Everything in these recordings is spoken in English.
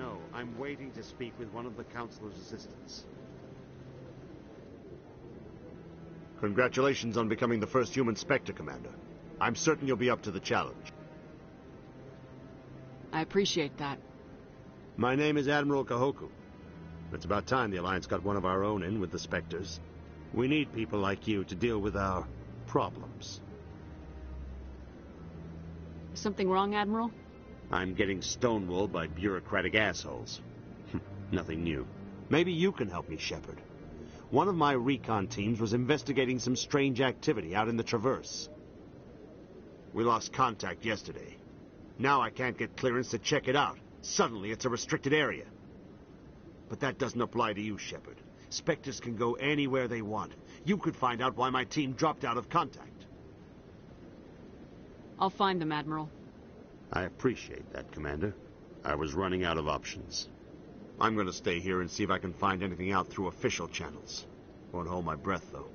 No, I'm waiting to speak with one of the Councilor's assistants. Congratulations on becoming the first human Spectre, Commander. I'm certain you'll be up to the challenge. I appreciate that. My name is Admiral Kahoku. It's about time the Alliance got one of our own in with the Spectres. We need people like you to deal with our problems. Is something wrong, Admiral? I'm getting stonewalled by bureaucratic assholes. Nothing new. Maybe you can help me, Shepard. One of my recon teams was investigating some strange activity out in the Traverse. We lost contact yesterday. Now I can't get clearance to check it out. Suddenly it's a restricted area. But that doesn't apply to you, Shepard. Spectres can go anywhere they want. You could find out why my team dropped out of contact. I'll find them, Admiral. I appreciate that, Commander. I was running out of options. I'm going to stay here and see if I can find anything out through official channels. Won't hold my breath, though.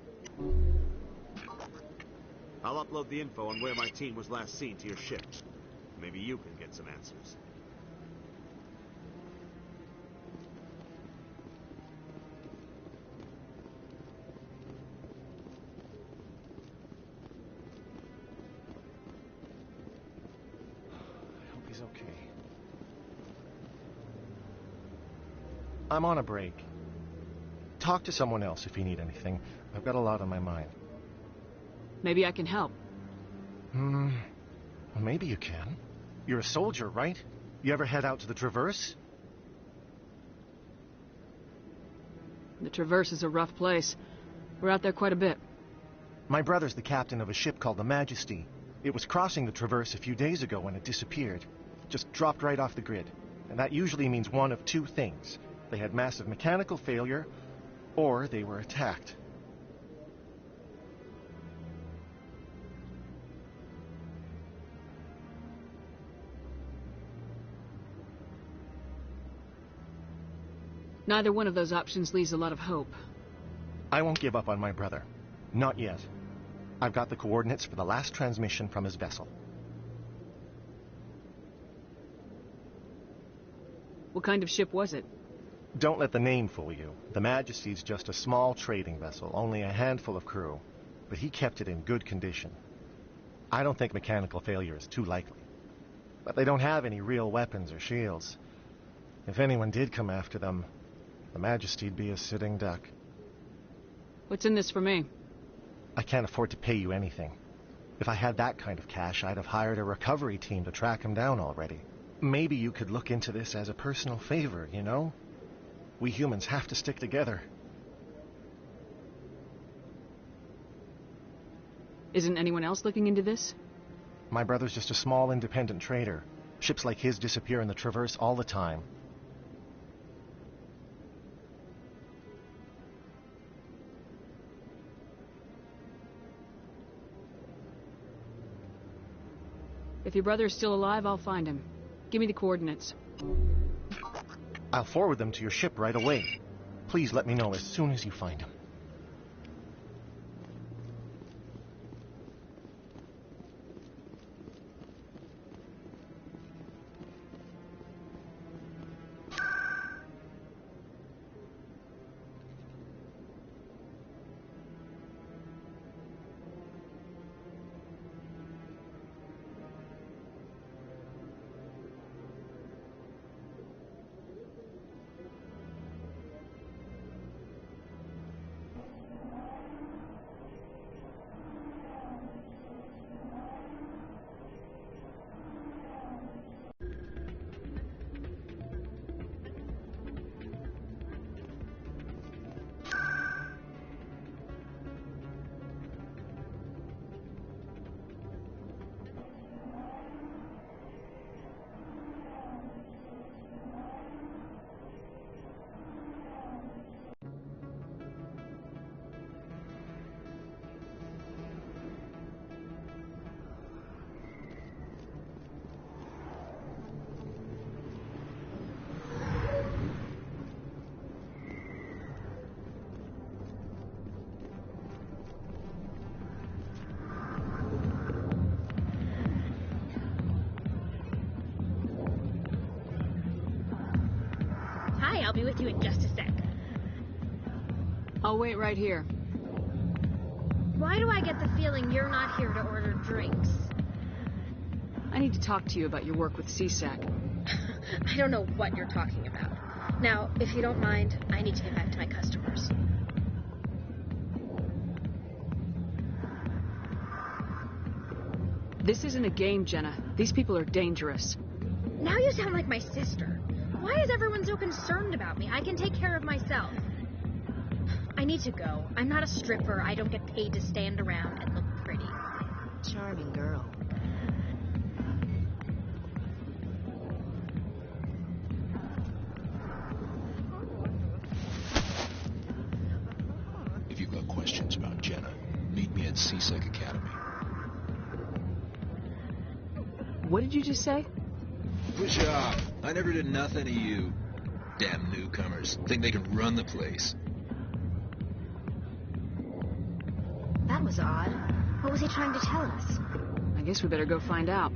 I'll upload the info on where my team was last seen to your ship. Maybe you can get some answers. I hope he's okay. I'm on a break. Talk to someone else if you need anything. I've got a lot on my mind. Maybe I can help. Well, maybe you can. You're a soldier, right? You ever head out to the Traverse? The Traverse is a rough place. We're out there quite a bit. My brother's the captain of a ship called the Majesty. It was crossing the Traverse a few days ago when it disappeared. Just dropped right off the grid. And that usually means one of two things. They had massive mechanical failure, or they were attacked. Neither one of those options leaves a lot of hope. I won't give up on my brother. Not yet. I've got the coordinates for the last transmission from his vessel. What kind of ship was it? Don't let the name fool you. The Majesty's just a small trading vessel, only a handful of crew. But he kept it in good condition. I don't think mechanical failure is too likely. But they don't have any real weapons or shields. If anyone did come after them, the Majesty'd be a sitting duck. What's in this for me? I can't afford to pay you anything. If I had that kind of cash, I'd have hired a recovery team to track him down already. Maybe you could look into this as a personal favor, you know? We humans have to stick together. Isn't anyone else looking into this? My brother's just a small independent trader. Ships like his disappear in the Traverse all the time. If your brother is still alive, I'll find him. Give me the coordinates. I'll forward them to your ship right away. Please let me know as soon as you find him. Hi, I'll be with you in just a sec. I'll wait right here. Why do I get the feeling you're not here to order drinks? I need to talk to you about your work with CSAC. I don't know what you're talking about. Now, if you don't mind, I need to get back to my customers. This isn't a game, Jenna. These people are dangerous. Now you sound like my sister. Why is everyone so concerned about me? I can take care of myself. I need to go. I'm not a stripper. I don't get paid to stand around and look pretty. Charming girl. If you've got questions about Jenna, meet me at CSEC Academy. What did you just say? Push off. I never did nothing to you. Damn newcomers. Think they can run the place. That was odd. What was he trying to tell us? I guess we better go find out.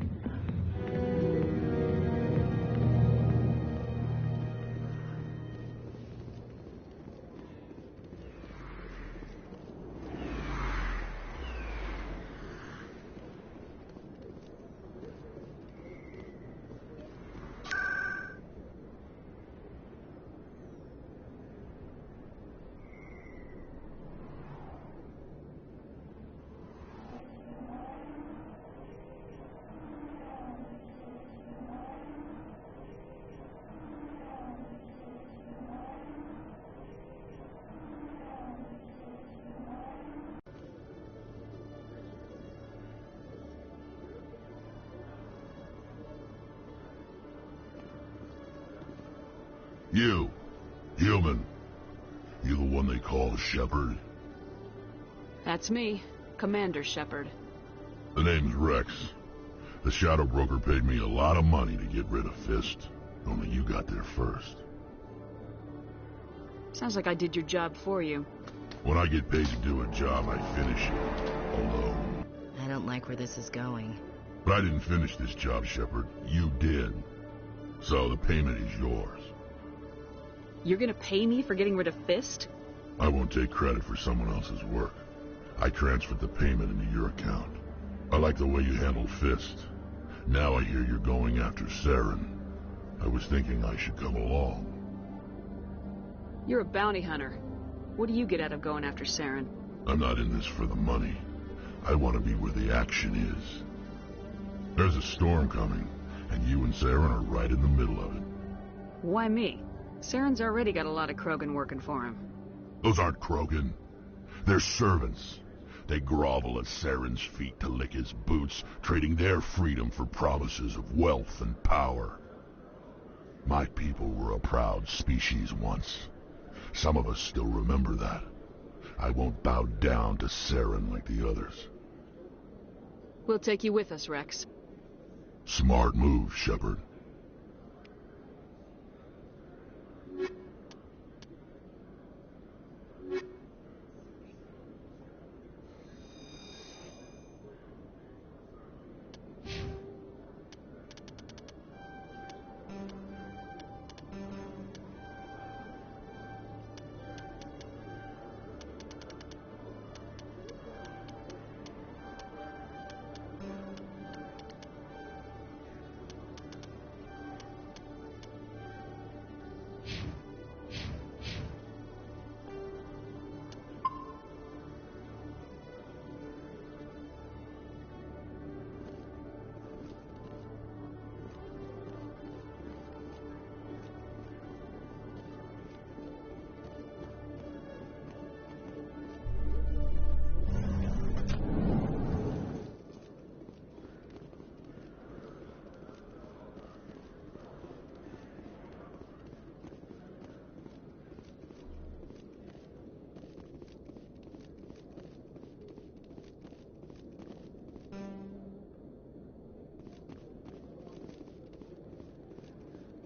You, human. You the one they call Shepard? That's me, Commander Shepard. The name's Rex. The Shadow Broker paid me a lot of money to get rid of Fist. Only you got there first. Sounds like I did your job for you. When I get paid to do a job, I finish it. Although... I don't like where this is going. But I didn't finish this job, Shepard. You did. So the payment is yours. You're gonna pay me for getting rid of Fist? I won't take credit for someone else's work. I transferred the payment into your account. I like the way you handled Fist. Now I hear you're going after Saren. I was thinking I should come along. You're a bounty hunter. What do you get out of going after Saren? I'm not in this for the money. I want to be where the action is. There's a storm coming, and you and Saren are right in the middle of it. Why me? Saren's already got a lot of Krogan working for him. Those aren't Krogan. They're servants. They grovel at Saren's feet to lick his boots, trading their freedom for promises of wealth and power. My people were a proud species once. Some of us still remember that. I won't bow down to Saren like the others. We'll take you with us, Rex. Smart move, Shepard.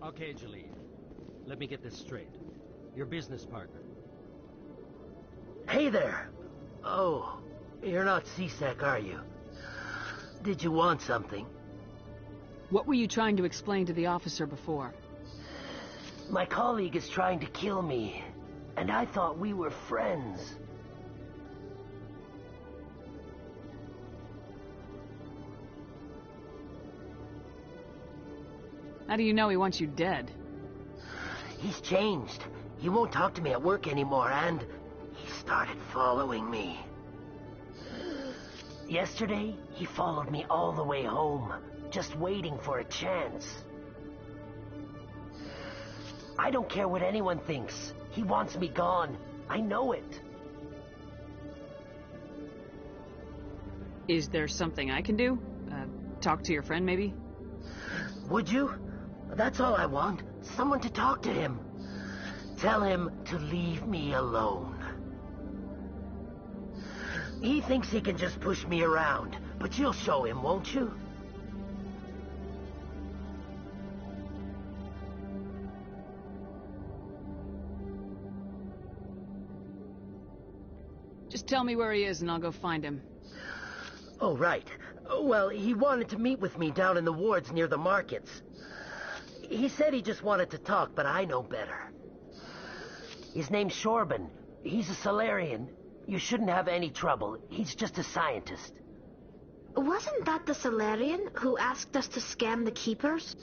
Okay, Jalil. Let me get this straight. Your business partner. Hey there. Oh, you're not CSEC, are you? Did you want something? What were you trying to explain to the officer before? My colleague is trying to kill me, and I thought we were friends. How do you know he wants you dead? He's changed. He won't talk to me at work anymore, and he started following me. Yesterday, he followed me all the way home, just waiting for a chance. I don't care what anyone thinks. He wants me gone. I know it. Is there something I can do? Talk to your friend, maybe? Would you? That's all I want. Someone to talk to him. Tell him to leave me alone. He thinks he can just push me around, but you'll show him, won't you? Just tell me where he is and I'll go find him. Oh, right. Well, he wanted to meet with me down in the wards near the markets. He said he just wanted to talk, but I know better. His name's Shorban. He's a Solarian. You shouldn't have any trouble. He's just a scientist. Wasn't that the Solarian who asked us to scam the Keepers?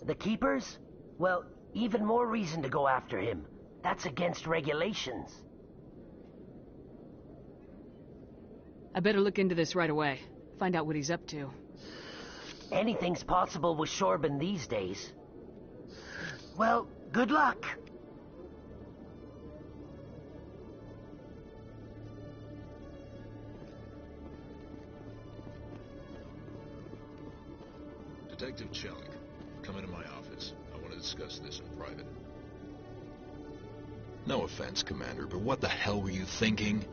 The Keepers? Well, even more reason to go after him. That's against regulations. I better look into this right away. Find out what he's up to. Anything's possible with Shorban these days. Well, good luck. Detective Chelik, come into my office. I want to discuss this in private. No offense, Commander, but what the hell were you thinking?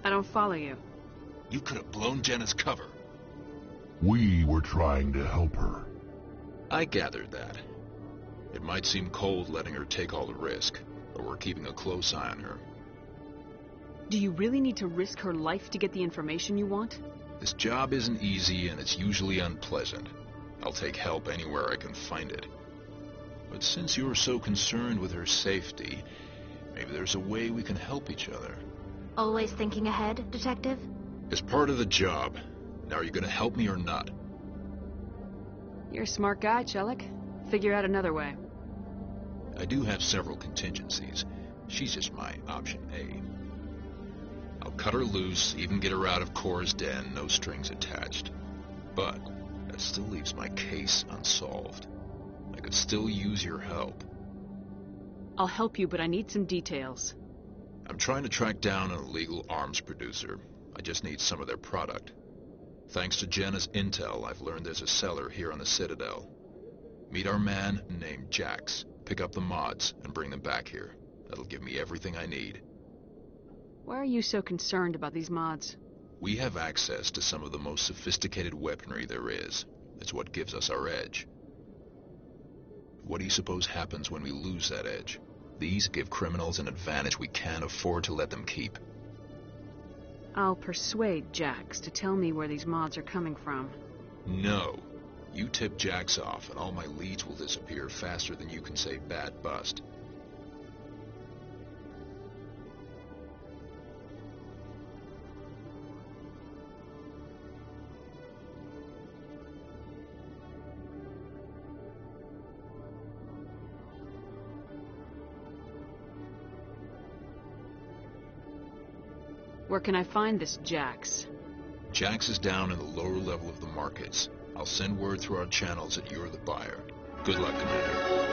I don't follow you. You could have blown Jenna's cover. We were trying to help her. I gathered that. It might seem cold letting her take all the risk, but we're keeping a close eye on her. Do you really need to risk her life to get the information you want? This job isn't easy and it's usually unpleasant. I'll take help anywhere I can find it. But since you're so concerned with her safety, maybe there's a way we can help each other. Always thinking ahead, Detective? It's part of the job. Now, are you going to help me or not? You're a smart guy, Chelik. Figure out another way. I do have several contingencies. She's just my option A. I'll cut her loose, even get her out of Cora's den, no strings attached. But that still leaves my case unsolved. I could still use your help. I'll help you, but I need some details. I'm trying to track down an illegal arms producer. I just need some of their product. Thanks to Jenna's intel, I've learned there's a seller here on the Citadel. Meet our man named Jax. Pick up the mods and bring them back here. That'll give me everything I need. Why are you so concerned about these mods? We have access to some of the most sophisticated weaponry there is. It's what gives us our edge. What do you suppose happens when we lose that edge? These give criminals an advantage we can't afford to let them keep. I'll persuade Jax to tell me where these mods are coming from. No. You tip Jax off and all my leads will disappear faster than you can say bad bust. Where can I find this Jax? Jax is down in the lower level of the markets. I'll send word through our channels that you're the buyer. Good luck, Commander.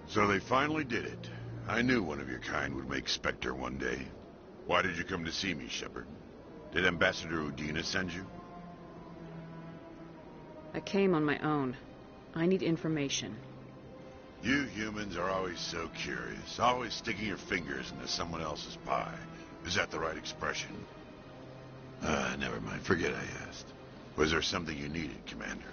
So they finally did it. I knew one of your kind would make Spectre one day. Why did you come to see me, Shepard? Did Ambassador Udina send you? I came on my own. I need information. You humans are always so curious, always sticking your fingers into someone else's pie. Is that the right expression? Never mind. Forget I asked. Was there something you needed, Commander?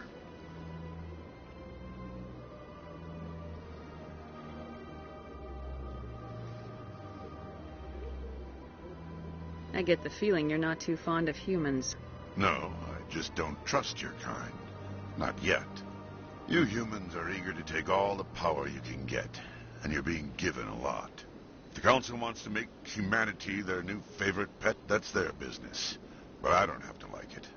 I get the feeling you're not too fond of humans. No, I just don't trust your kind. Not yet. You humans are eager to take all the power you can get, and you're being given a lot. If the Council wants to make humanity their new favorite pet, that's their business. But I don't have to like it.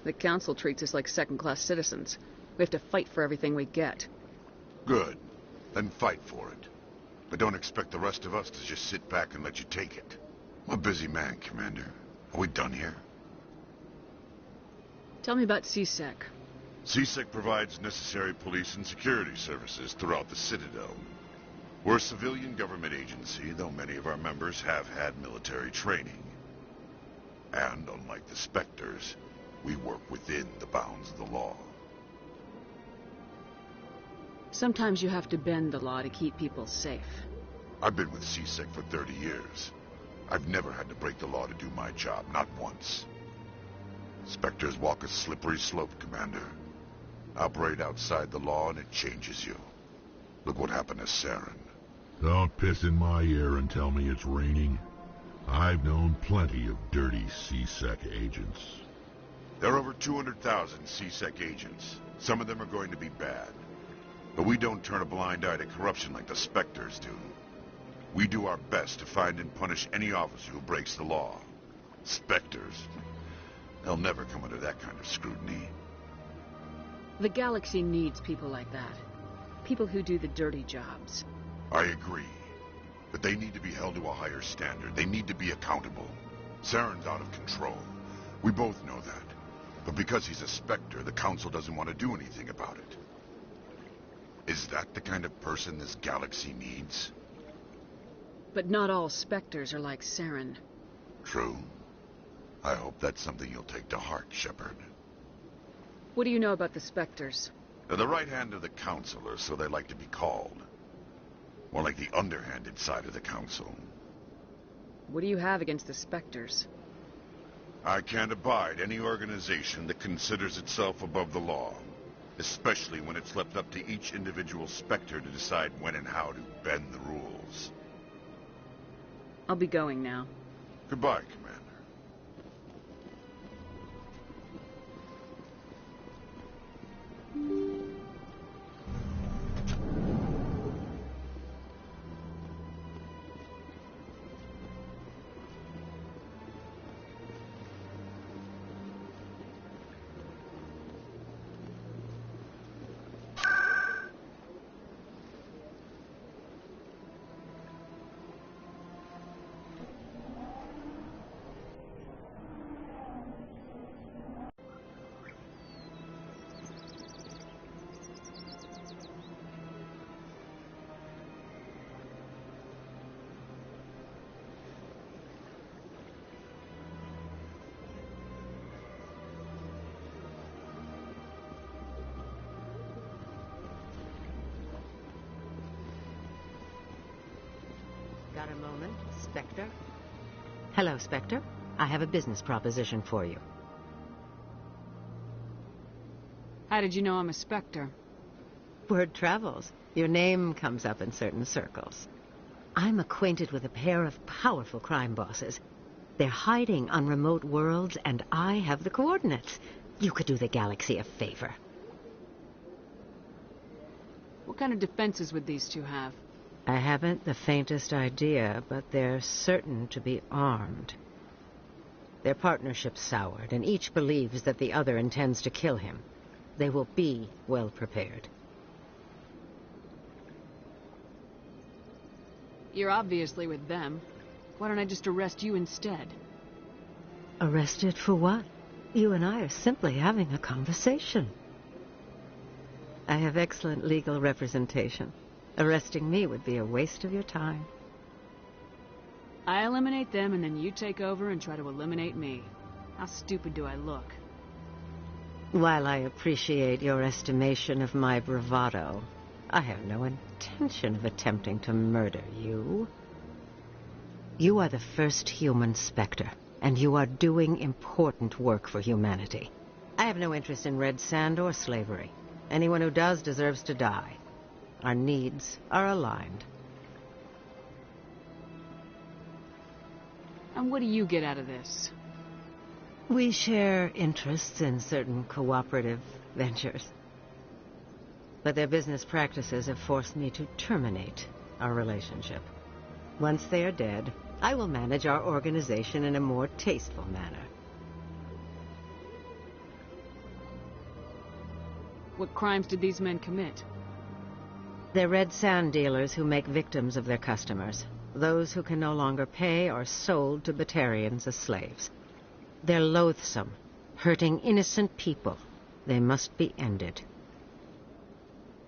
The Council treats us like second-class citizens. We have to fight for everything we get. Good. Then fight for it. But don't expect the rest of us to just sit back and let you take it. I'm a busy man, Commander. Are we done here? Tell me about CSEC. CSEC provides necessary police and security services throughout the Citadel. We're a civilian government agency, though many of our members have had military training. And, unlike the Spectres, we work within the bounds of the law. Sometimes you have to bend the law to keep people safe. I've been with CSEC for 30 years. I've never had to break the law to do my job, not once. Spectres walk a slippery slope, Commander. Operate outside the law and it changes you. Look what happened to Saren. Don't piss in my ear and tell me it's raining. I've known plenty of dirty CSEC agents. There are over 200,000 CSEC agents. Some of them are going to be bad. But we don't turn a blind eye to corruption like the Spectres do. We do our best to find and punish any officer who breaks the law. Spectres. They'll never come under that kind of scrutiny. The galaxy needs people like that. People who do the dirty jobs. I agree. But they need to be held to a higher standard. They need to be accountable. Saren's out of control. We both know that. But because he's a Spectre, the Council doesn't want to do anything about it. Is that the kind of person this galaxy needs? But not all Spectres are like Saren. True. I hope that's something you'll take to heart, Shepard. What do you know about the Spectres? They're the right hand of the Council, or so they like to be called. More like the underhanded side of the Council. What do you have against the Spectres? I can't abide any organization that considers itself above the law. Especially when it's left up to each individual Spectre to decide when and how to bend the rules. I'll be going now. Goodbye, Commander. Got a moment, Spectre? Hello, Spectre. I have a business proposition for you. How did you know I'm a Spectre? Word travels. Your name comes up in certain circles. I'm acquainted with a pair of powerful crime bosses. They're hiding on remote worlds, and I have the coordinates. You could do the galaxy a favor. What kind of defenses would these two have? I haven't the faintest idea, but they're certain to be armed. Their partnership's soured, and each believes that the other intends to kill him. They will be well prepared. You're obviously with them. Why don't I just arrest you instead? Arrested for what? You and I are simply having a conversation. I have excellent legal representation. Arresting me would be a waste of your time. I eliminate them and then you take over and try to eliminate me. How stupid do I look? While I appreciate your estimation of my bravado, I have no intention of attempting to murder you. You are the first human Spectre, and you are doing important work for humanity. I have no interest in red sand or slavery. Anyone who does deserves to die. Our needs are aligned. And what do you get out of this? We share interests in certain cooperative ventures. But their business practices have forced me to terminate our relationship. Once they are dead, I will manage our organization in a more tasteful manner. What crimes did these men commit? They're red sand dealers who make victims of their customers. Those who can no longer pay are sold to Batarians as slaves. They're loathsome, hurting innocent people. They must be ended.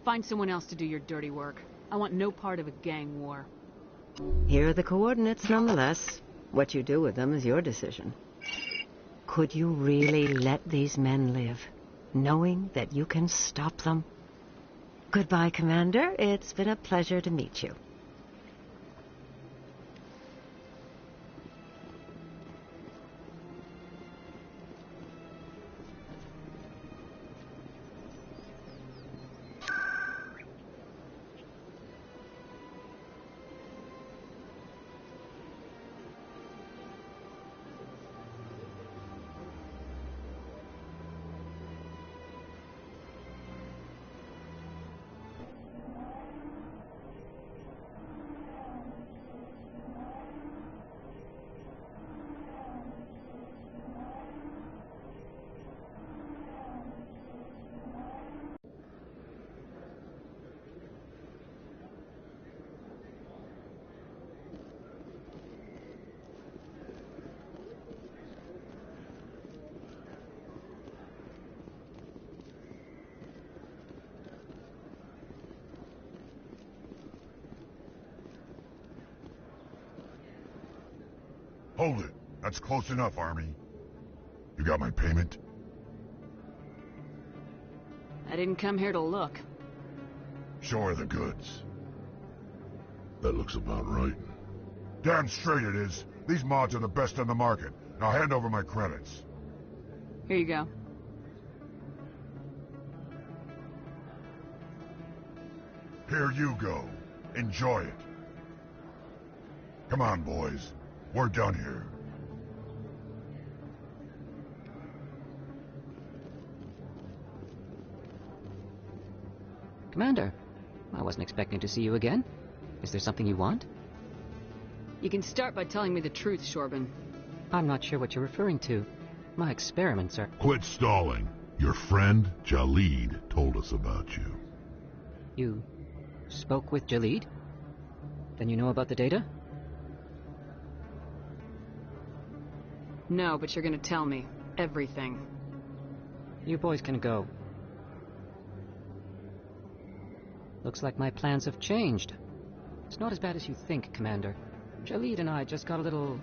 Find someone else to do your dirty work. I want no part of a gang war. Here are the coordinates, nonetheless. What you do with them is your decision. Could you really let these men live, knowing that you can stop them? Goodbye, Commander. It's been a pleasure to meet you. Hold it. That's close enough, Army. You got my payment? I didn't come here to look. Show her the goods. That looks about right. Damn straight it is. These mods are the best on the market. Now hand over my credits. Here you go. Here you go. Enjoy it. Come on, boys. We're done here. Commander, I wasn't expecting to see you again. Is there something you want? You can start by telling me the truth, Shorban. I'm not sure what you're referring to. My experiments are... Quit stalling. Your friend, Jalid, told us about you. You spoke with Jalid? Then you know about the data? No, but you're gonna tell me. Everything. You boys can go. Looks like my plans have changed. It's not as bad as you think, Commander. Jalid and I just got a little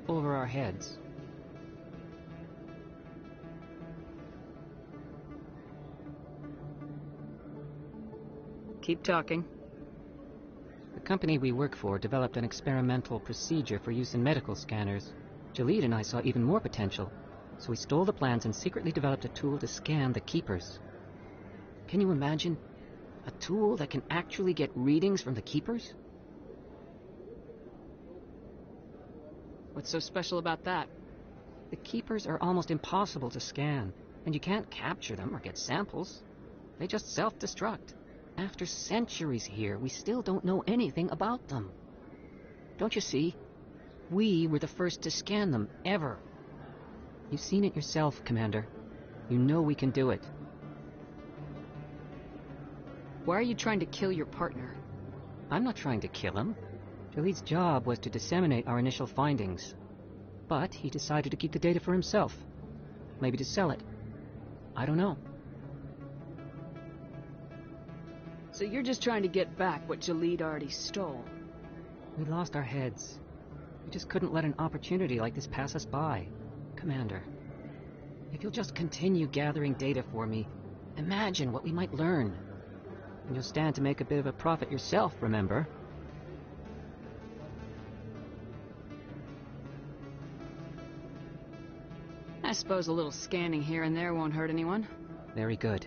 over our heads. Keep talking. The company we work for developed an experimental procedure for use in medical scanners. Jalid and I saw even more potential, so we stole the plans and secretly developed a tool to scan the Keepers. Can you imagine? A tool that can actually get readings from the Keepers? What's so special about that? The Keepers are almost impossible to scan, and you can't capture them or get samples. They just self-destruct. After centuries here, we still don't know anything about them. Don't you see? We were the first to scan them, ever. You've seen it yourself, Commander. You know we can do it. Why are you trying to kill your partner? I'm not trying to kill him. Jalid's job was to disseminate our initial findings. But he decided to keep the data for himself. Maybe to sell it. I don't know. So you're just trying to get back what Jalid already stole? We lost our heads. We just couldn't let an opportunity like this pass us by. Commander, if you'll just continue gathering data for me, imagine what we might learn. And you'll stand to make a bit of a profit yourself, remember? I suppose a little scanning here and there won't hurt anyone. Very good.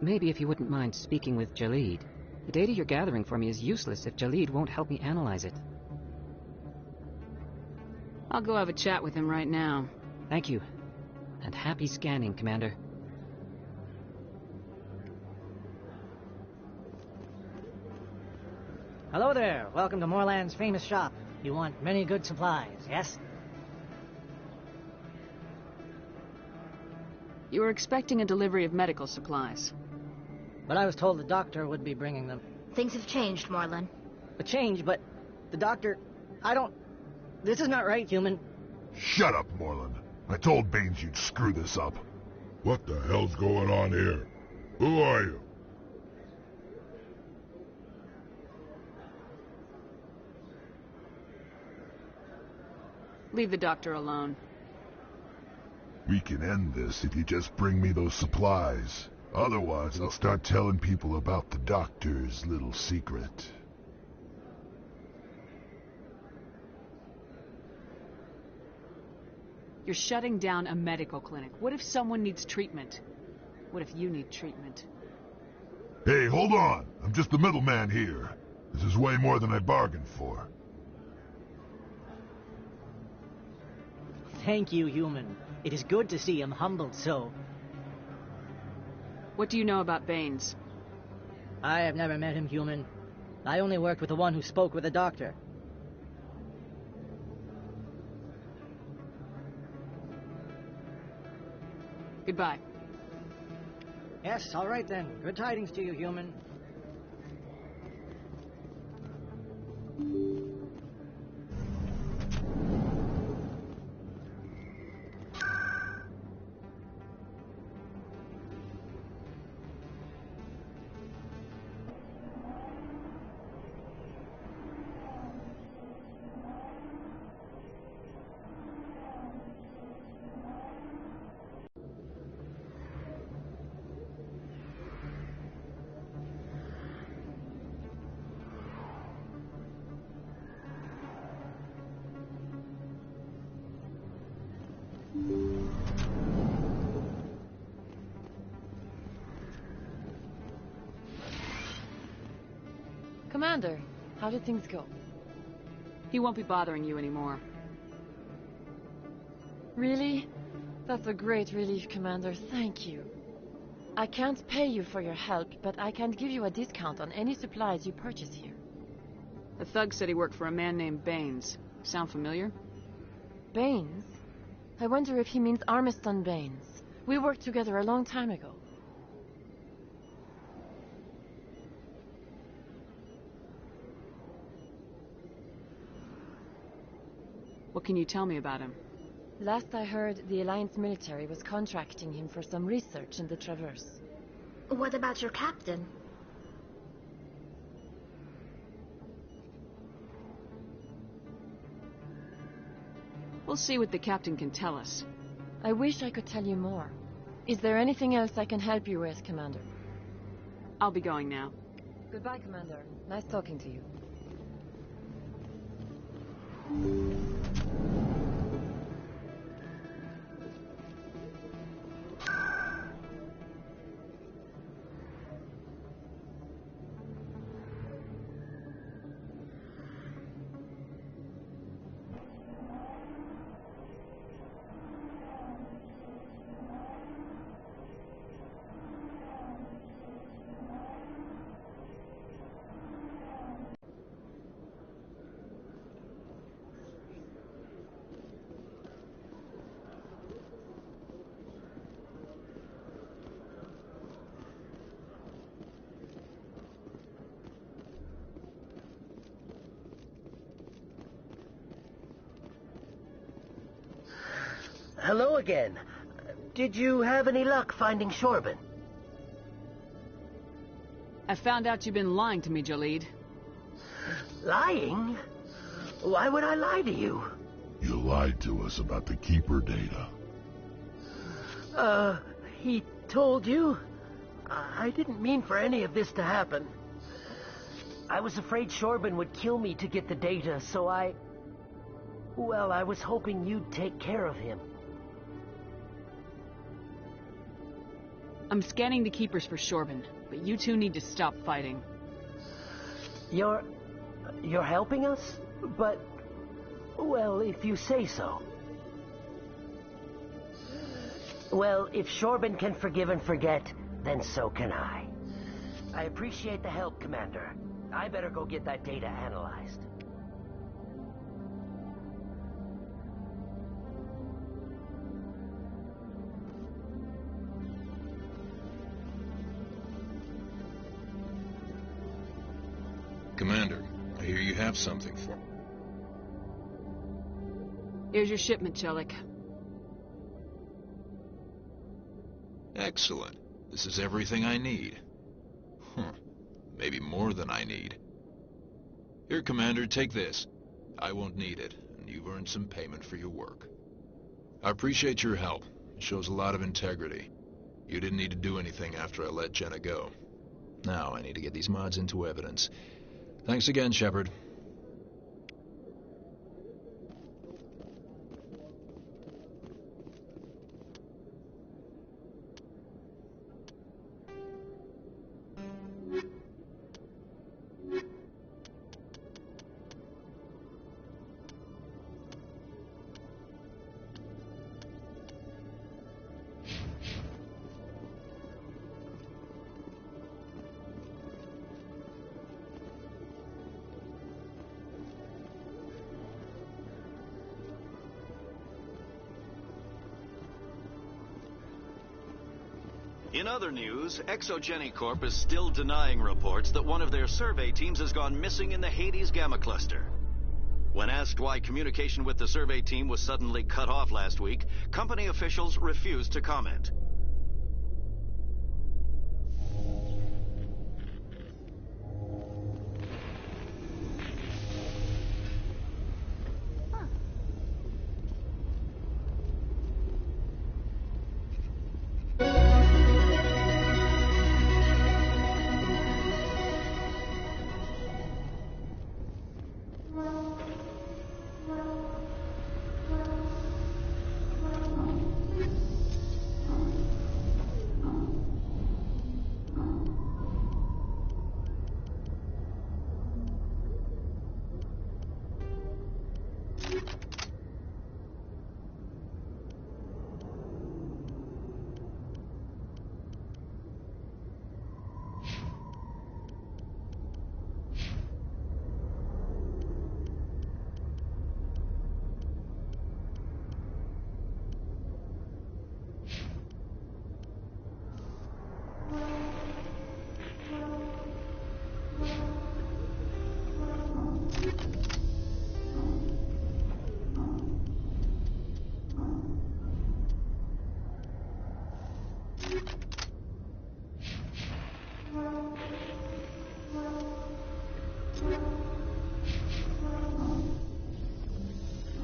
Maybe if you wouldn't mind speaking with Jalid. The data you're gathering for me is useless if Jalid won't help me analyze it. I'll go have a chat with him right now. Thank you. And happy scanning, Commander. Hello there. Welcome to Moorland's famous shop. You want many good supplies, yes? You were expecting a delivery of medical supplies. But I was told the doctor would be bringing them. Things have changed, Moorland. A change, but the doctor... I don't... This is not right, human. Shut up, Moorland. I told Baines you'd screw this up. What the hell's going on here? Who are you? Leave the doctor alone. We can end this if you just bring me those supplies. Otherwise, I'll start telling people about the doctor's little secret. You're shutting down a medical clinic. What if someone needs treatment? What if you need treatment? Hey, hold on! I'm just the middleman here. This is way more than I bargained for. Thank you, human. It is good to see him humbled so. What do you know about Baines? I have never met him, human. I only worked with the one who spoke with the doctor. Goodbye. Yes, all right then. Good tidings to you, human. Commander, how did things go? He won't be bothering you anymore. Really? That's a great relief, Commander. Thank you. I can't pay you for your help, but I can give you a discount on any supplies you purchase here. The thug said he worked for a man named Baines. Sound familiar? Baines? I wonder if he means Armiston Baines. We worked together a long time ago. What can you tell me about him? Last I heard, the Alliance military was contracting him for some research in the Traverse. What about your captain? We'll see what the captain can tell us. I wish I could tell you more. Is there anything else I can help you with, Commander? I'll be going now. Goodbye, Commander. Nice talking to you. Hello again. Did you have any luck finding Shorben? I found out you've been lying to me, Jalid. Lying? Why would I lie to you? You lied to us about the Keeper data. He told you? I didn't mean for any of this to happen. I was afraid Shorben would kill me to get the data, so well, I was hoping you'd take care of him. I'm scanning the Keepers for Shorben, but you two need to stop fighting. You're helping us? But, well, if you say so. Well, if Shorben can forgive and forget, then so can I. I appreciate the help, Commander. I better go get that data analyzed. Commander, I hear you have something for me. Here's your shipment, Chelik. Excellent. This is everything I need. Maybe more than I need. Here, Commander, take this. I won't need it, and you've earned some payment for your work. I appreciate your help. It shows a lot of integrity. You didn't need to do anything after I let Jenna go. Now I need to get these mods into evidence. Thanks again, Shepard. In other news, Exogeny Corp is still denying reports that one of their survey teams has gone missing in the Hades Gamma Cluster. When asked why communication with the survey team was suddenly cut off last week, company officials refused to comment.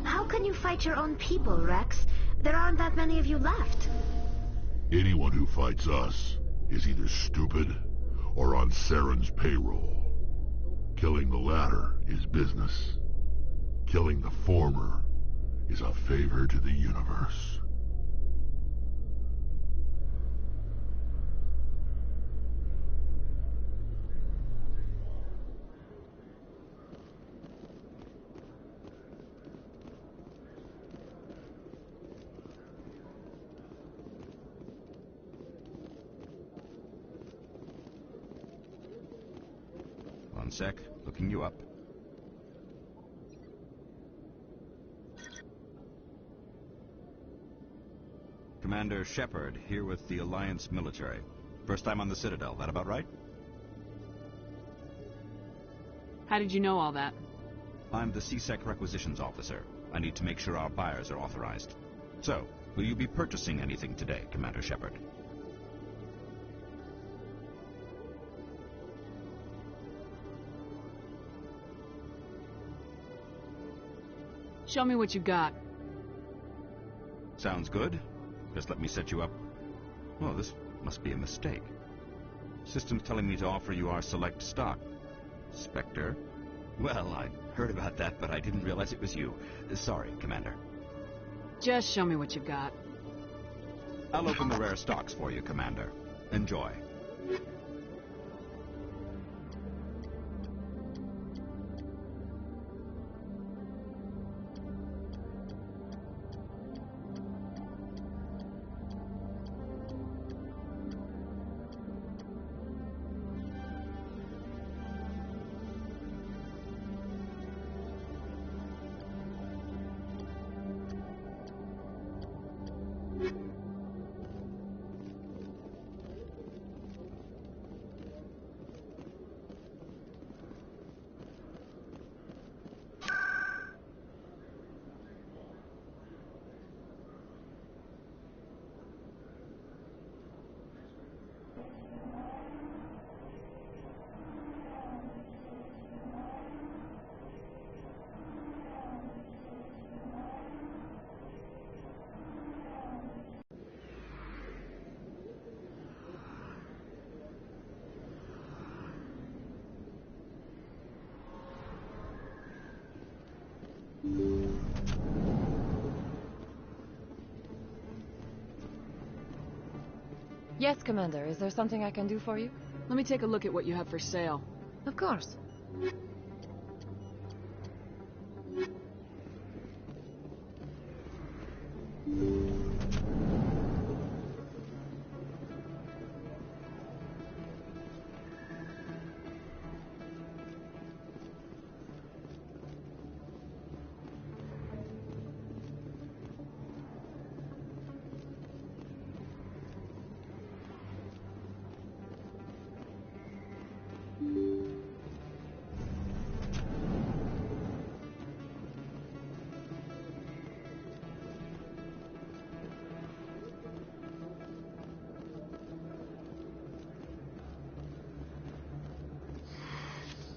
How can you fight your own people, Rex? There aren't that many of you left. Anyone who fights us is either stupid or on Saren's payroll. Killing the latter is business. Killing the former is a favor to the universe. One sec, looking you up. Commander Shepard, here with the Alliance military. First time on the Citadel, that about right? How did you know all that? I'm the C-Sec requisitions officer. I need to make sure our buyers are authorized. So, will you be purchasing anything today, Commander Shepard? Show me what you got. Sounds good. Just let me set you up. Oh, this must be a mistake. System's telling me to offer you our select stock. Spectre? Well, I heard about that, but I didn't realize it was you. Sorry, Commander. Just show me what you got. I'll open the rare stocks for you, Commander. Enjoy. Yes, Commander. Is there something I can do for you? Let me take a look at what you have for sale. Of course.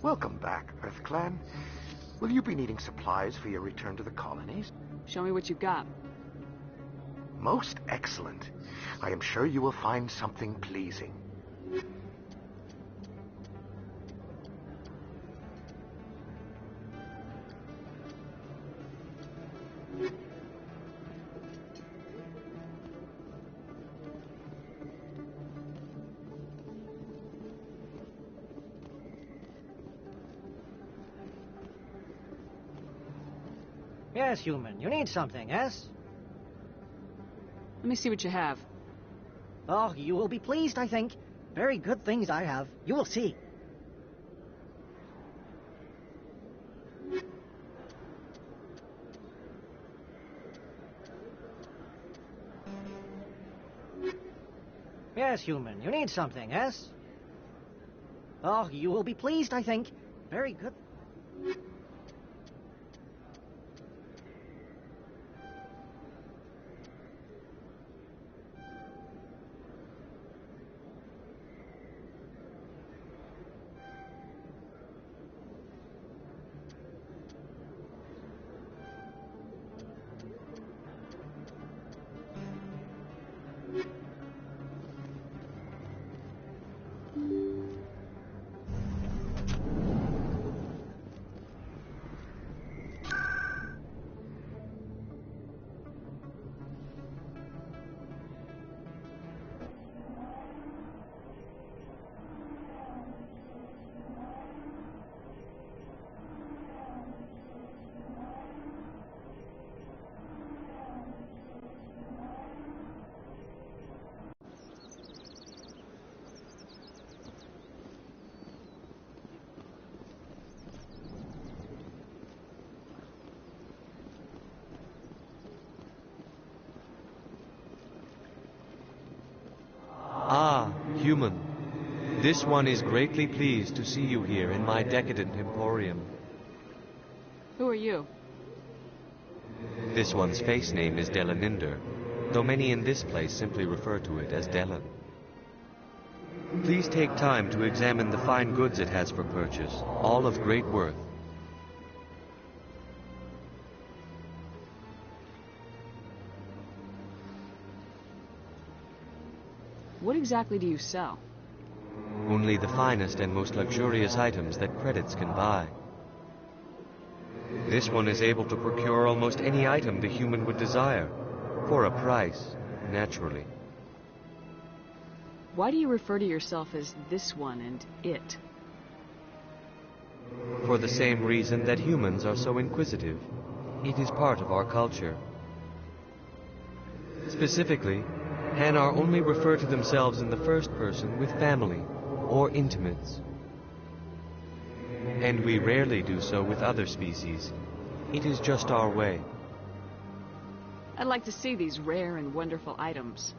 Welcome back, EarthClan. Will you be needing supplies for your return to the colonies? Show me what you got. Most excellent. I am sure you will find something pleasing. Yes, human. You need something, yes? Let me see what you have. Oh, you will be pleased, I think. Very good things I have. You will see. Yes, human. You need something, yes? Oh, you will be pleased, I think. Very good. Ah, human. This one is greatly pleased to see you here in my decadent emporium. Who are you? This one's face name is Delaninder, though many in this place simply refer to it as Delan. Please take time to examine the fine goods it has for purchase, all of great worth. What exactly do you sell? Only the finest and most luxurious items that credits can buy. This one is able to procure almost any item the human would desire, for a price, naturally. Why do you refer to yourself as this one and it? For the same reason that humans are so inquisitive. It is part of our culture. Specifically, Hanar only refer to themselves in the first person with family or intimates. And we rarely do so with other species. It is just our way. I'd like to see these rare and wonderful items.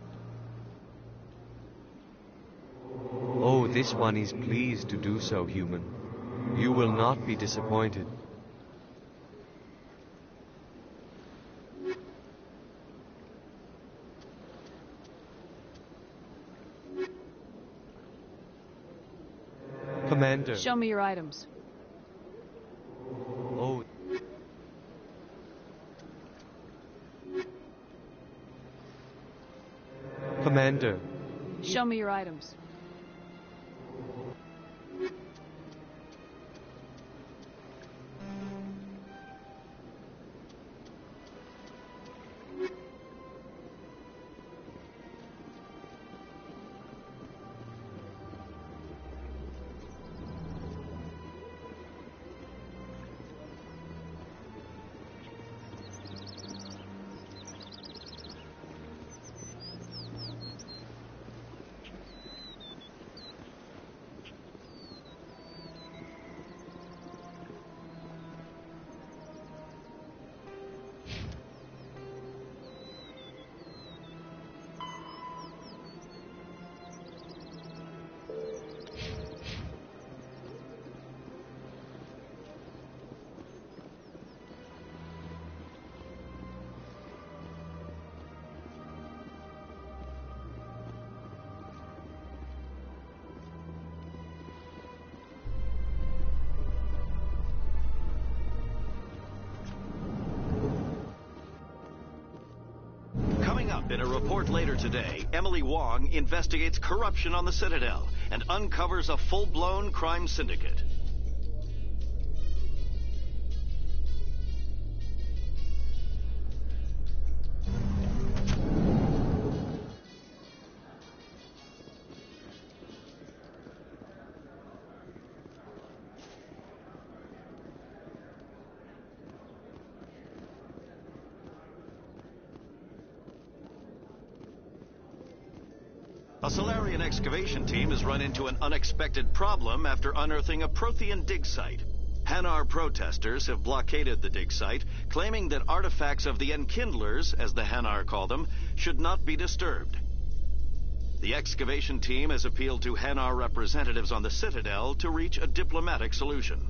Oh, this one is pleased to do so, human. You will not be disappointed. Commander. Show me your items. Oh. Commander. Show me your items. Coming up in a report later today, Emily Wong investigates corruption on the Citadel and uncovers a full-blown crime syndicate. A Solarian excavation team has run into an unexpected problem after unearthing a Prothean dig site. Hanar protesters have blockaded the dig site, claiming that artifacts of the Enkindlers, as the Hanar call them, should not be disturbed. The excavation team has appealed to Hanar representatives on the Citadel to reach a diplomatic solution.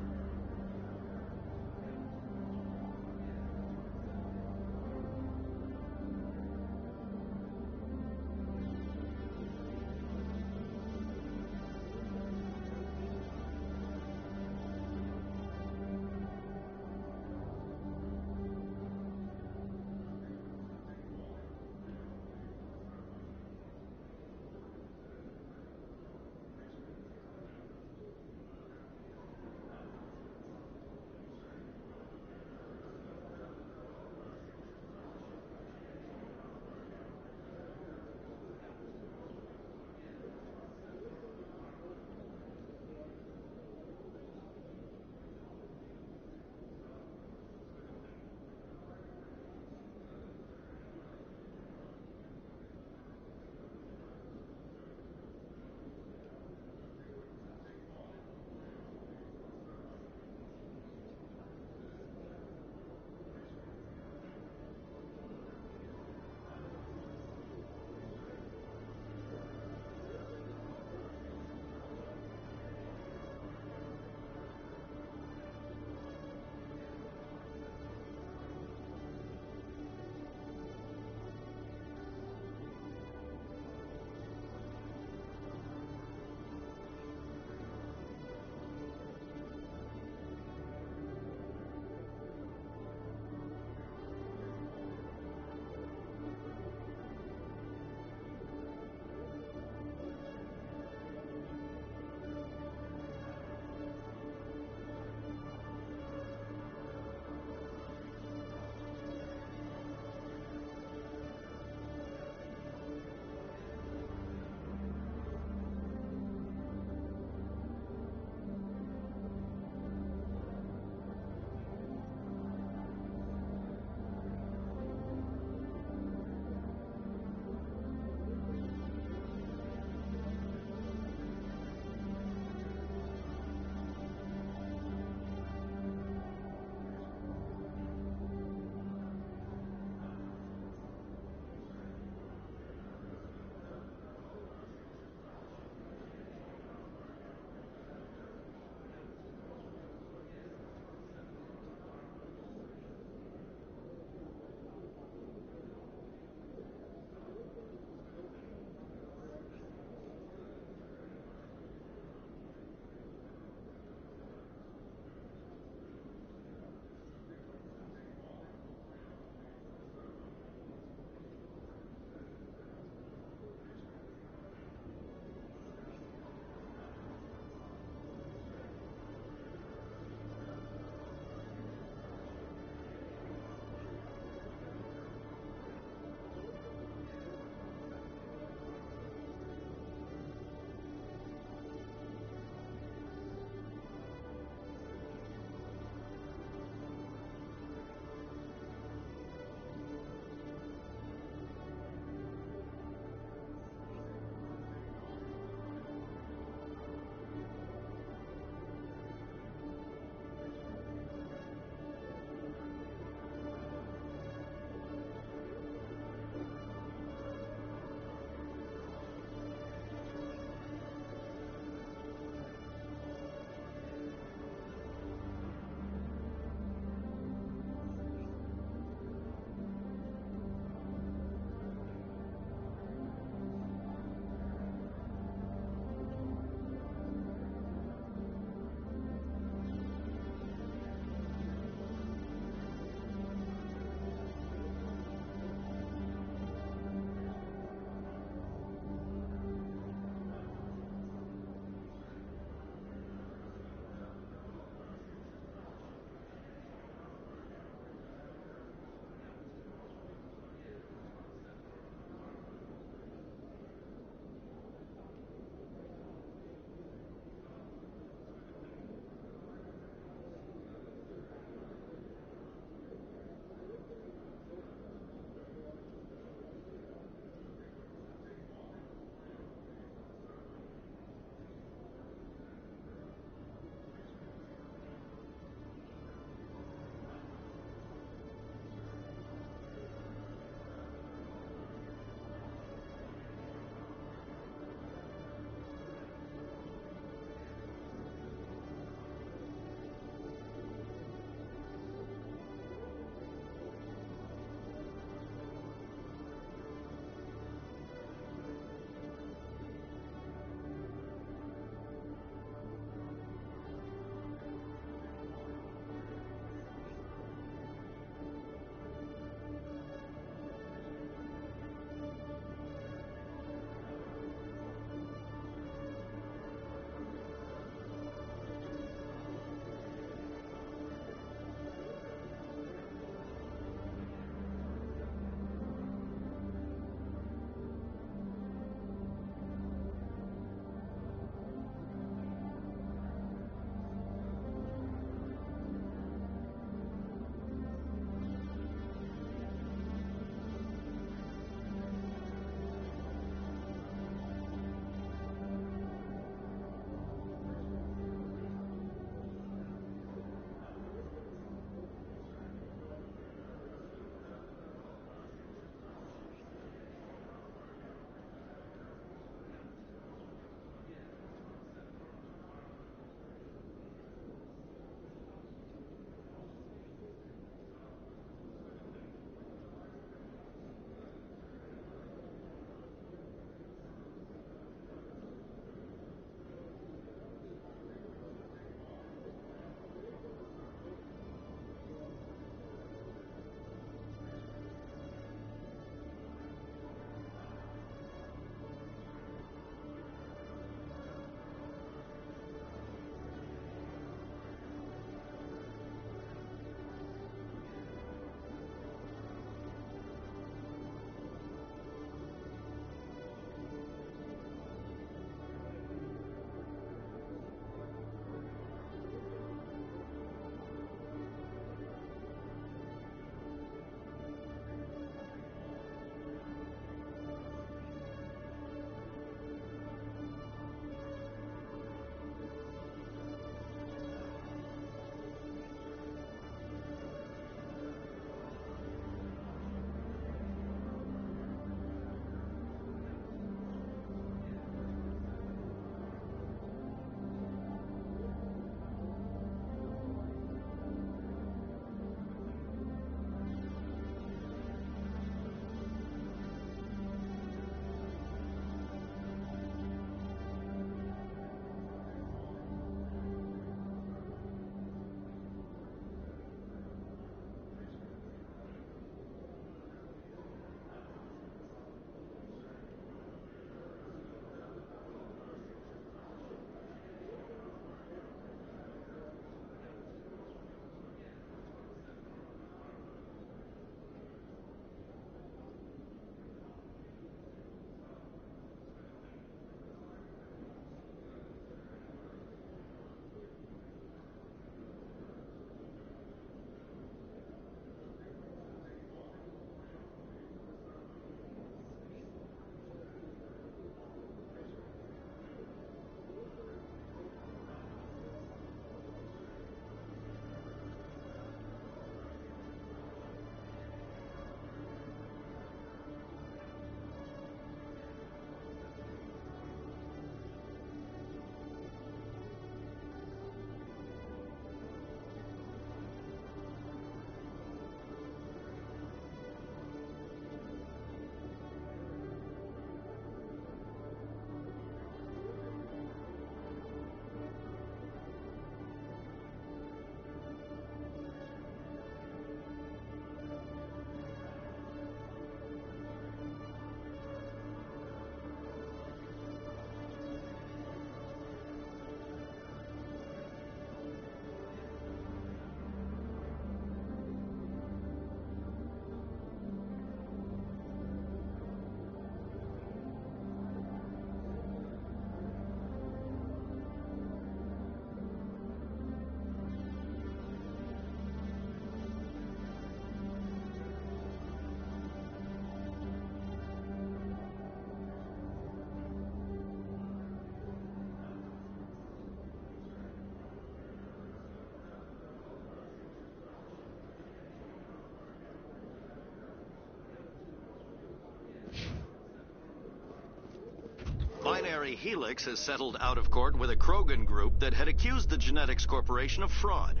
Binary Helix has settled out of court with a Krogan group that had accused the Genetics Corporation of fraud.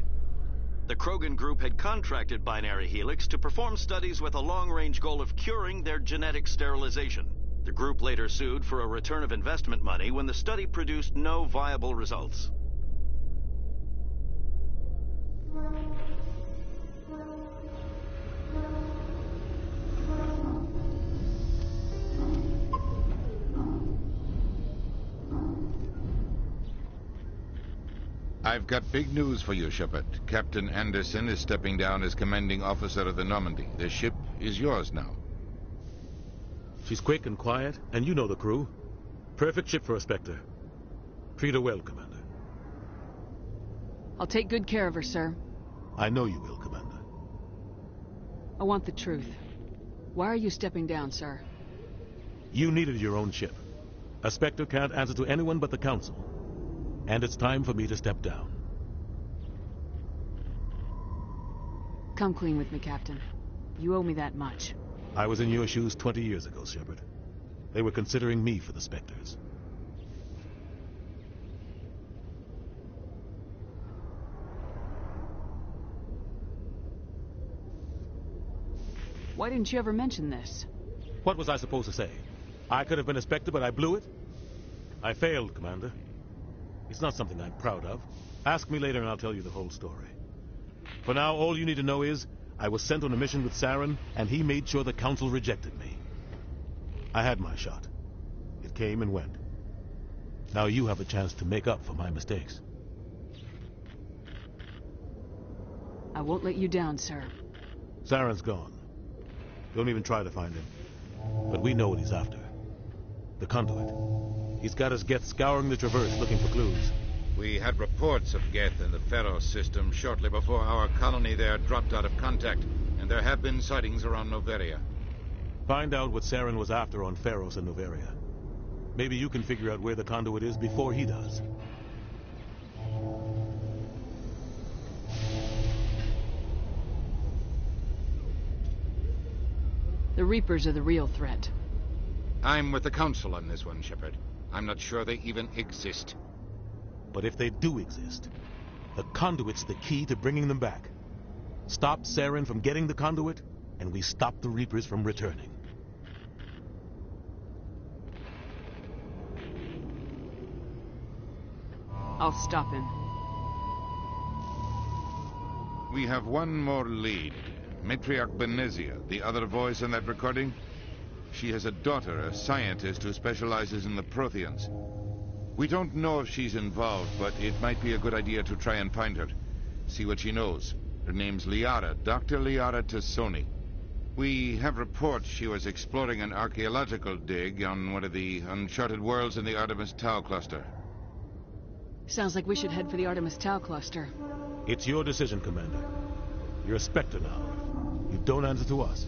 The Krogan group had contracted Binary Helix to perform studies with a long-range goal of curing their genetic sterilization. The group later sued for a return of investment money when the study produced no viable results. I've got big news for you, Shepard. Captain Anderson is stepping down as commanding officer of the Normandy. The ship is yours now. She's quick and quiet, and you know the crew. Perfect ship for a Spectre. Treat her well, Commander. I'll take good care of her, sir. I know you will, Commander. I want the truth. Why are you stepping down, sir? You needed your own ship. A Spectre can't answer to anyone but the Council. And it's time for me to step down. Come clean with me, Captain. You owe me that much. I was in your shoes 20 years ago, Shepard. They were considering me for the Spectres. Why didn't you ever mention this? What was I supposed to say? I could have been a Spectre, but I blew it? I failed, Commander. It's not something I'm proud of. Ask me later and I'll tell you the whole story. For now, all you need to know is, I was sent on a mission with Saren, and he made sure the Council rejected me. I had my shot. It came and went. Now you have a chance to make up for my mistakes. I won't let you down, sir. Saren's gone. Don't even try to find him. But we know what he's after. The Conduit. He's got his Geth scouring the Traverse looking for clues. We had reports of Geth in the Pharos system shortly before our colony there dropped out of contact, and there have been sightings around Noveria. Find out what Saren was after on Pharos and Noveria. Maybe you can figure out where the Conduit is before he does. The Reapers are the real threat. I'm with the Council on this one, Shepard. I'm not sure they even exist. But if they do exist, the Conduit's the key to bringing them back. Stop Saren from getting the Conduit, and we stop the Reapers from returning. I'll stop him. We have one more lead. Matriarch Benezia, the other voice in that recording. She has a daughter, a scientist who specializes in the Protheans. We don't know if she's involved, but it might be a good idea to try and find her. See what she knows. Her name's Liara, Dr. Liara Tassoni. We have reports she was exploring an archaeological dig on one of the uncharted worlds in the Artemis Tau cluster. Sounds like we should head for the Artemis Tau cluster. It's your decision, Commander. You're a Spectre now. You don't answer to us.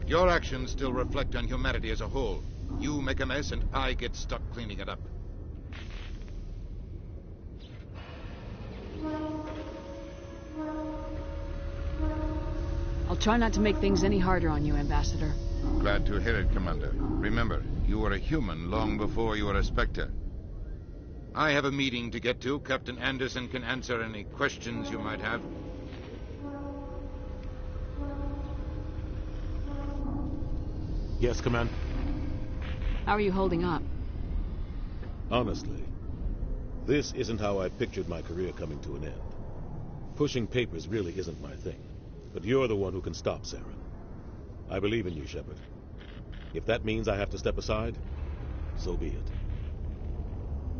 Your actions still reflect on humanity as a whole. You make a mess and I get stuck cleaning it up. I'll try not to make things any harder on you, Ambassador. Glad to hear it, Commander. Remember, you were a human long before you were a Spectre. I have a meeting to get to. Captain Anderson can answer any questions you might have. Yes, Commander? How are you holding up? Honestly, this isn't how I pictured my career coming to an end. Pushing papers really isn't my thing. But you're the one who can stop Saren. I believe in you, Shepard. If that means I have to step aside, so be it.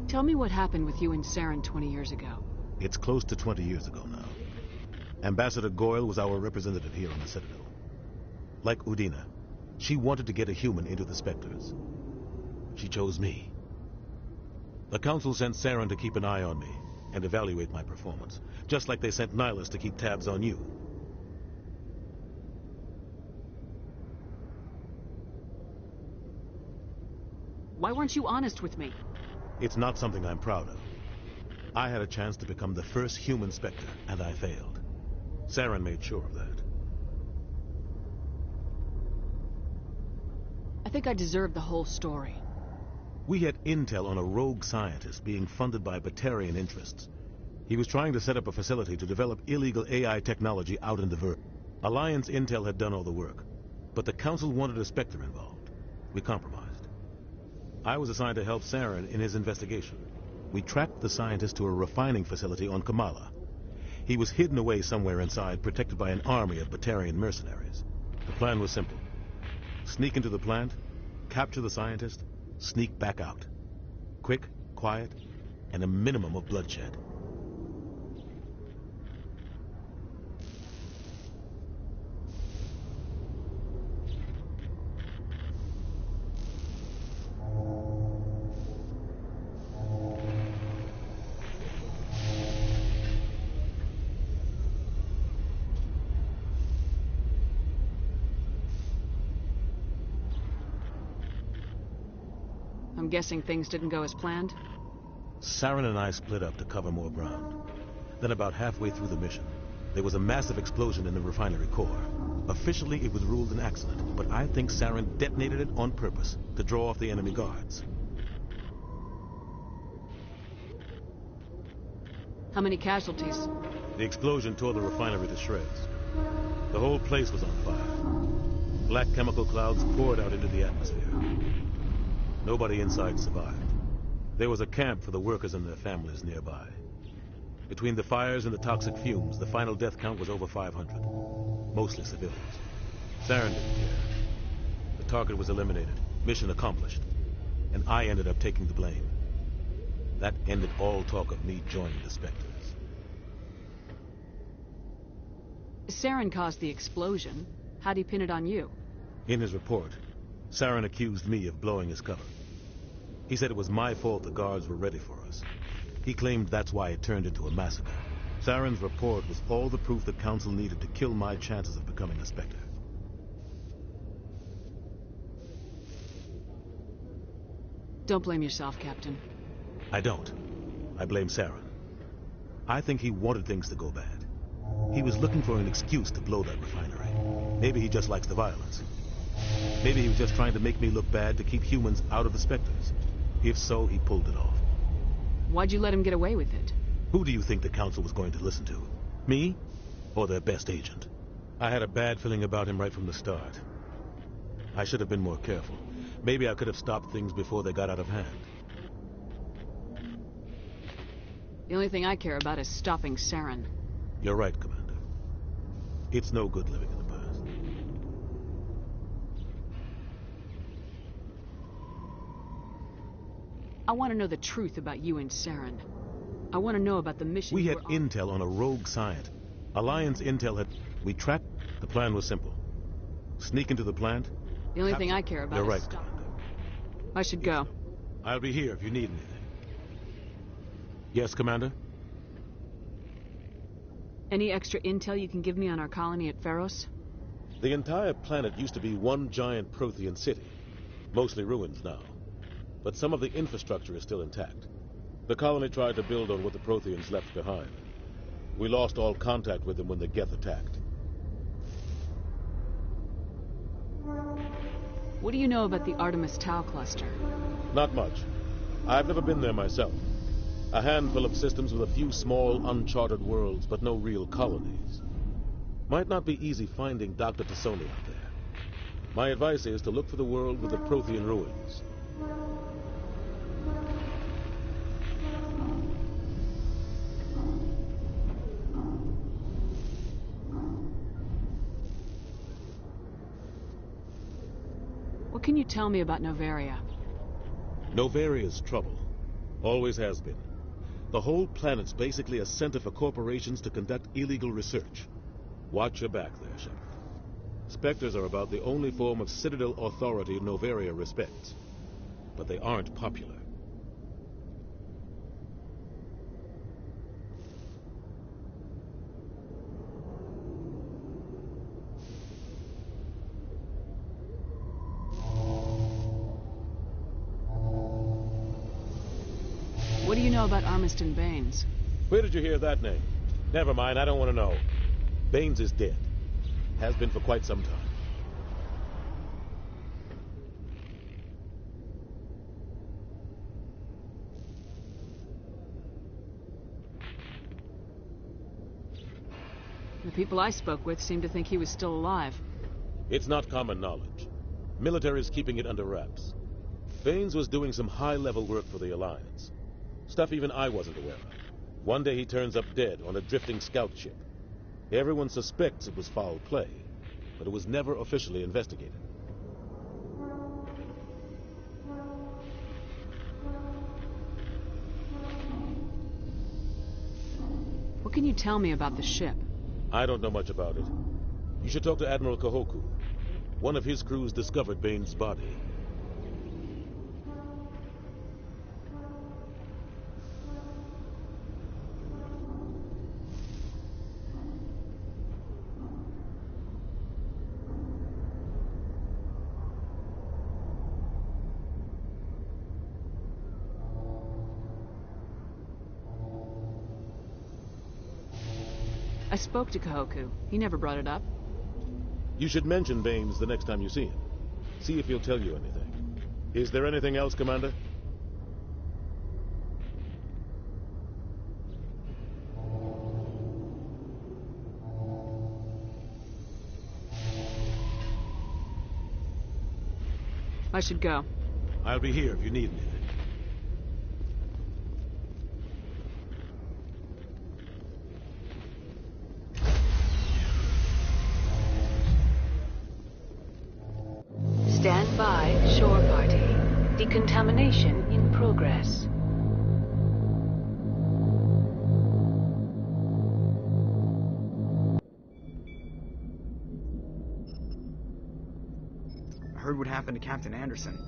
Tell me what happened with you and Saren 20 years ago. It's close to 20 years ago now. Ambassador Goyle was our representative here on the Citadel. Like Udina, she wanted to get a human into the Spectres. She chose me. The Council sent Saren to keep an eye on me and evaluate my performance, just like they sent Nihilus to keep tabs on you. Why weren't you honest with me? It's not something I'm proud of. I had a chance to become the first human Spectre, and I failed. Saren made sure of that. I think I deserve the whole story. We had intel on a rogue scientist being funded by Batarian interests. He was trying to set up a facility to develop illegal AI technology out in the Ver. Alliance intel had done all the work, but the Council wanted a Spectre involved. We compromised. I was assigned to help Saren in his investigation. We tracked the scientist to a refining facility on Kamala. He was hidden away somewhere inside, protected by an army of Batarian mercenaries. The plan was simple. Sneak into the plant, capture the scientist, sneak back out. Quick, quiet, and a minimum of bloodshed. I'm guessing things didn't go as planned? Saren and I split up to cover more ground. Then about halfway through the mission, there was a massive explosion in the refinery core. Officially, it was ruled an accident, but I think Saren detonated it on purpose to draw off the enemy guards. How many casualties? The explosion tore the refinery to shreds. The whole place was on fire. Black chemical clouds poured out into the atmosphere. Nobody inside survived. There was a camp for the workers and their families nearby. Between the fires and the toxic fumes, the final death count was over 500. Mostly civilians. Saren didn't care. The target was eliminated. Mission accomplished. And I ended up taking the blame. That ended all talk of me joining the Spectres. Saren caused the explosion. How'd he pin it on you? In his report, Saren accused me of blowing his cover. He said it was my fault the guards were ready for us. He claimed that's why it turned into a massacre. Saren's report was all the proof the Council needed to kill my chances of becoming a Spectre. Don't blame yourself, Captain. I don't. I blame Saren. I think he wanted things to go bad. He was looking for an excuse to blow that refinery. Maybe he just likes the violence. Maybe he was just trying to make me look bad to keep humans out of the Spectres. If so, he pulled it off. Why'd you let him get away with it? Who do you think the Council was going to listen to? Me? Or their best agent? I had a bad feeling about him right from the start. I should have been more careful. Maybe I could have stopped things before they got out of hand. The only thing I care about is stopping Saren. You're right, Commander. It's no good living in the past. I want to know the truth about you and Saren. I want to know about the mission We you had were on. intel on a rogue scientist. Alliance intel had... We tracked... The plan was simple. Sneak into the plant... The only thing I care about You're is right, stop. Commander. I should go. I'll be here if you need anything. Yes, Commander? Any extra intel you can give me on our colony at Pharos? The entire planet used to be one giant Prothean city. Mostly ruins now. But some of the infrastructure is still intact. The colony tried to build on what the Protheans left behind. We lost all contact with them when the Geth attacked. What do you know about the Artemis Tau cluster? Not much. I've never been there myself. A handful of systems with a few small, uncharted worlds, but no real colonies. Might not be easy finding Dr. Tassoni out there. My advice is to look for the world with the Prothean ruins. What can you tell me about Novaria? Novaria's trouble. Always has been. The whole planet's basically a center for corporations to conduct illegal research. Watch your back there, Shepard. Spectres are about the only form of Citadel authority Novaria respects. But they aren't popular. What do you know about Armiston Baines? Where did you hear that name? Never mind, I don't want to know. Baines is dead. Has been for quite some time. people I spoke with seemed to think he was still alive. It's not common knowledge. Military is keeping it under wraps. Baines was doing some high-level work for the Alliance. Stuff even I wasn't aware of. One day he turns up dead on a drifting scout ship. Everyone suspects it was foul play, but it was never officially investigated. What can you tell me about the ship? I don't know much about it. You should talk to Admiral Kahoku. One of his crews discovered Baines' body. I spoke to Kahoku. He never brought it up. You should mention Baines the next time you see him. See if he'll tell you anything. Is there anything else, Commander? I should go. I'll be here if you need anything. Stand by, shore party. Decontamination in progress. I heard what happened to Captain Anderson.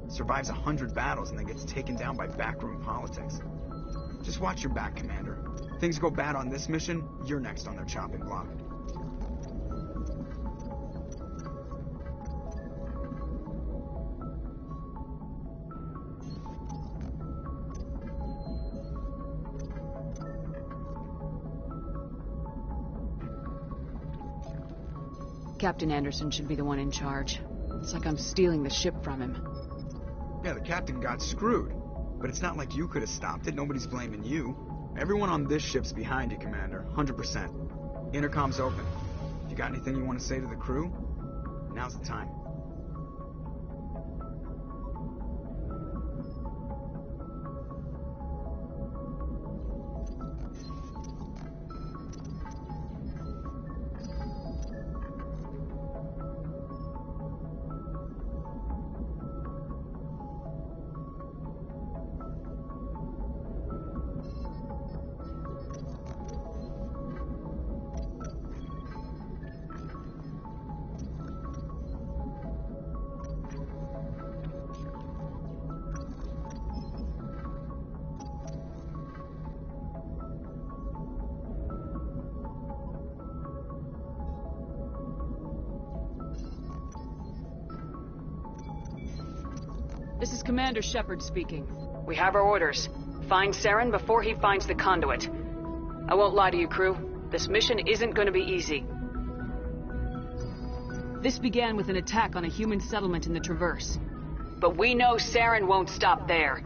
Survives 100 battles and then gets taken down by backroom politics. Just watch your back, Commander. Things go bad on this mission, you're next on their chopping block. Captain Anderson should be the one in charge. It's like I'm stealing the ship from him. Yeah, the captain got screwed. But it's not like you could have stopped it. Nobody's blaming you. Everyone on this ship's behind you, Commander. 100%. Intercom's open. If you got anything you want to say to the crew, now's the time. This is Commander Shepard speaking. We have our orders. Find Saren before he finds the conduit. I won't lie to you, crew. This mission isn't going to be easy. This began with an attack on a human settlement in the Traverse. But we know Saren won't stop there.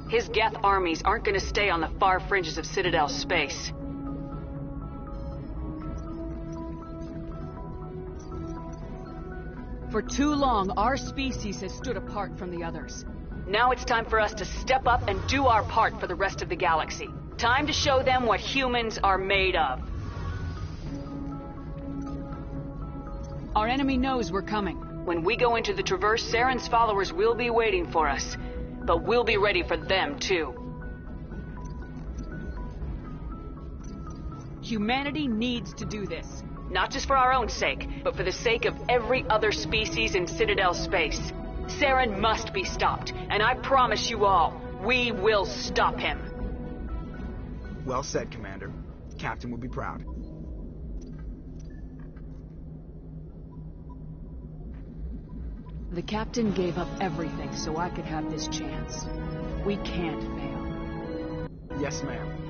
His Geth armies aren't going to stay on the far fringes of Citadel space. For too long, our species has stood apart from the others. Now it's time for us to step up and do our part for the rest of the galaxy. Time to show them what humans are made of. Our enemy knows we're coming. When we go into the Traverse, Saren's followers will be waiting for us. But we'll be ready for them, too. Humanity needs to do this. Not just for our own sake, but for the sake of every other species in Citadel space. Saren must be stopped, and I promise you all, we will stop him. Well said, Commander. Captain will be proud. The captain gave up everything so I could have this chance. We can't fail. Yes, ma'am.